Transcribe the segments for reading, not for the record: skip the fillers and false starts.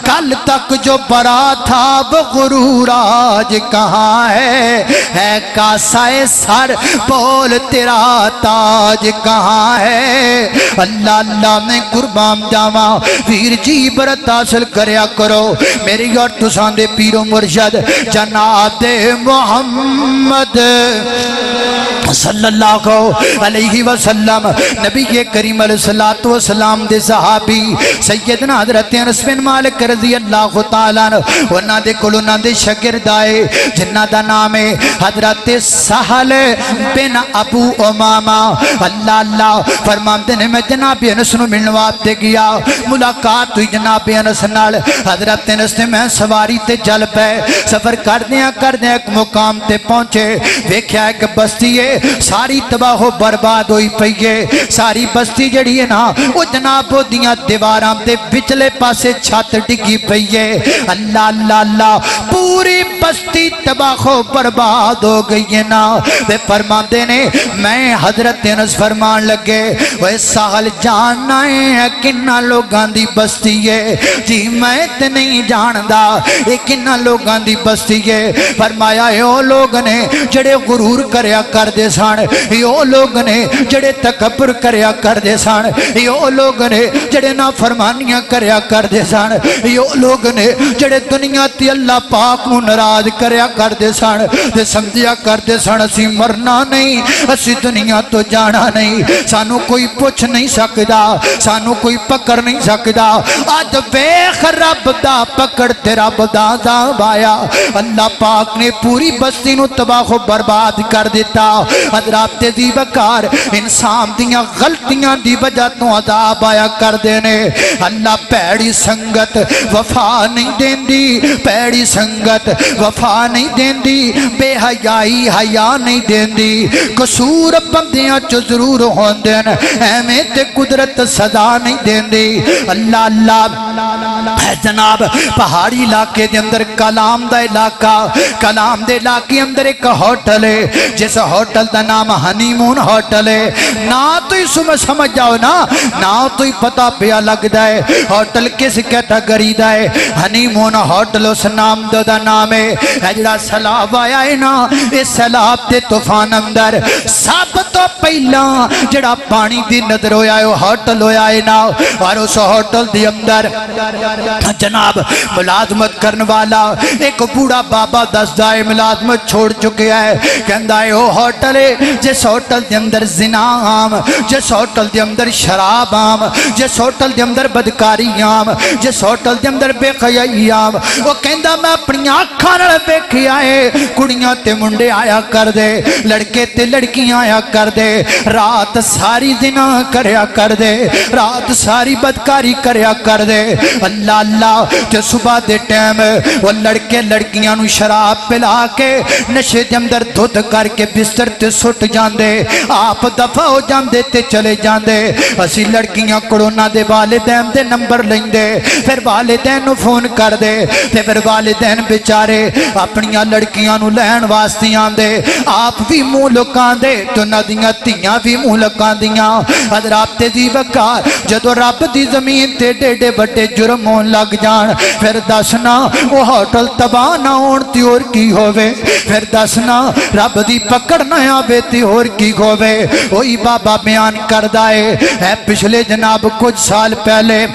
کل تک جو بڑا تھا وہ غرور آج کہاں ہے کاسائے سر بول تیرا تاج کہاں ہے اللہ اللہ میں قربان جاواں پیر جی برت حاصل کریا کرو میری اور تساں دے پیر و مرشد جناب محمد صلی اللہ علیہ وسلم نبی کریم علیہ السلام دے صحابی سیدنا حضرت انس بن مالک رضی اللہ تعالیٰ عنہ انہاں دے کول انہاں دے شاگرد آئے جنہ دا نام ہے حضرت سہل بن ابو امامہ اللہ اللہ فرماندے نے میں جناب انس نو ملن واسطے گیا ملاقات ہوئی جناب انس نال حضرت انس نے میں سواری تے چل پے سفر کردیاں ایک مقام تے پہنچے ویکھیا ایک بستی ہے ساری تباہ و برباد ہوئی پئی ہے ساری بستی جڑی ہے نا وہ جناب دیاں دیواراں تے پچھلے پاسے چھت ڈگی پئی ہے اللہ اللہ اللہ پوری بستی تباہ و برباد ہو گئی ہے نا تے فرماندے نے میں حضرت انس فرمان لگے وہ سہل جاننا ہے کنہ لوگاں دی بستی ہے جی میں تے نہیں جاندا یہ کنہ لوگاں دی بستی ہے فرمایا یہ لوگ نے جڑے غرور کریا کر دے سان یہ لوگ نے جڑے تکبر کریا کر دے سان یہ لوگ نے جڑے نافرمانیاں کریا کر دے سان یہ لوگ نے جڑے دنیا تی اللہ پاک نو ناراض کریا کر دے سان تے سمجھیا کر دے سان اسی مرنا نہیں اسی دنیا تو جانا نہیں سانو کوئی پوچھ نہیں سکدا سانو کوئی پکڑ نہیں سکدا آج بیخ رب دا پکڑ تے رب دا عذاب آیا اللہ پاک نے پوری بستی نو تباہ و برباد کر دیتا حضرات دی بکار انسان دیاں غلطیاں دی وجہ تو عذاب آیا کر دینے اللہ پیڑی سنگت وفا نہیں دین دی پیڑی سنگت وفا نہیں دین دی بے حیائی حیا نہیں دین دی قصور بندیاں چو ضرور ہون دین ایمیں تے قدرت صدا نہیں دین دی اللہ اللہ جناب پہاڑی علاقے دے اندر کلام دا علاقہ کلام دے علاقے اندر ایک ہوٹل ہے جس ہوٹل دا نام ہنی مون ہوٹل ہے نا تو ہی سمجھ جاؤ نا تو ہی پتا پیا لگ دائے ہوٹل کس کیٹاگری دائے ہنی مون ہوٹل اس نام دا نام ہے جڑا سیلاب آیا ہے نا اس سیلاب دے طوفان اندر سب تو پہلا جڑا پانی دی نظر ہویا ہے وہ ہوٹل ہویا ہے نا اور اس ہوٹل دی اندر جناب ملازمت کرنے والا ایک بوڑا بابا دسدا ہے ملازمت چھوڑ چکے ہے کہندا ہے وہ ہوٹل ہے جس ہوٹل دے اندر زنا عام جس ہوٹل دے اندر شراب عام جس ہوٹل دے اندر بدکاری عام جس ہوٹل دے اندر بے حیائی عام وہ کہندا میں اپنی آنکھاں نال ویکھیا ہے کڑیاں تے منڈے آیا کر دے لڑکے تے لڑکیاں آیا کر دے رات ساری زنا کریا کر دے رات ساری بدکاری کریا کر دے اللہ اللہ تے صبح دے ٹائم وہ لڑکے لڑکیاں نو شراب پلا کے نشے دے اندر دھد کر کے بستر تے سٹ جاندے آپ دفع ہو جاندے تے چلے جاندے اسی لڑکیاں کرونا دے والدین دے نمبر لیں دے پھر والدین نو فون کر دے تے پھر والدین بیچارے اپنیاں لڑکیاں نو لین واسطے آندے آپ بھی منہ لکان دے تو ندیاں تیاں بھی منہ لکان دیاں حضرات دی بکار جدو رب دی زمین تے ڈیڈے بڑے جرم ہون لگ جان پھر دسنا وہ ہوٹل تباہ نہ ہونتی اور کی ہوئے پھر دسنا رب دی پکڑ نہ آوے تی اور کی ہوئے وہی بابا بیان کردائے ہے پچھلے جناب کچھ سال پہلے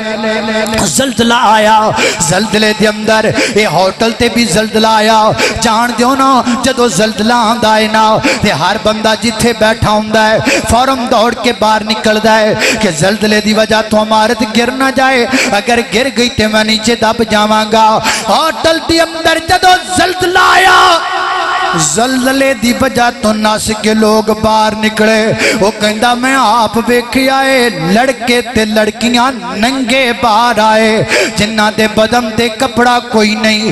زلزلہ آیا زلزلے دے اندر یہ ہوٹل تے بھی زلزلہ آیا جان دیو نا جدو زلزلہ آندائے نا تے ہر بندہ جتھے بیٹھا ہوندہ ہے فوراں دوڑ کے باہر نکل دائے کہ زلزلے دی وجہ تو عمارت گر نہ جائے اگر گر گئی تے میں نیچے دب جاواں گا ہوٹل دی اندر جدو زلزلہ آیا زلزلے دی وجہ تو ناس کے لوگ باہر نکلے وہ کہندہ میں آپ بیکھی آئے لڑکے تے لڑکیاں ننگے باہر آئے جنہ دے بدن تے کپڑا کوئی نہیں